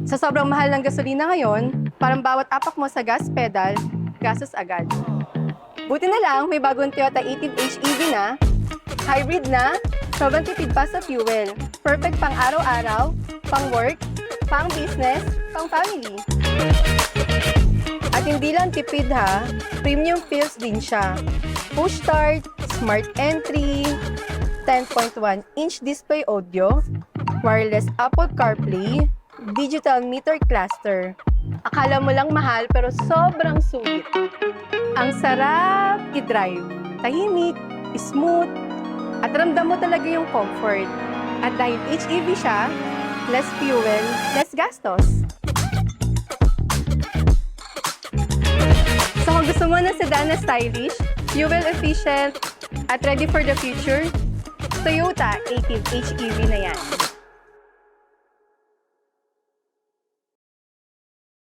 Sa sobrang mahal ng gasolina ngayon, parang bawat apak mo sa gas pedal, gastos agad. Buti na lang, may bagong Toyota Ative HEV na, hybrid na, sobrang tipid pa sa fuel. Perfect pang araw-araw, pang work, pang business, pang family. At hindi lang tipid ha, premium feels din siya. Push start, smart entry, 10.1-inch display audio, wireless Apple CarPlay, digital meter cluster. Akala mo lang mahal pero sobrang sulit. Ang sarap i-drive. Tahimik, smooth, at ramdam mo talaga yung comfort. At dahil HEV siya, less fuel, less gastos. So kung gusto mo ng sedan na stylish, fuel efficient, at ready for the future, Toyota Ative HEV na yan.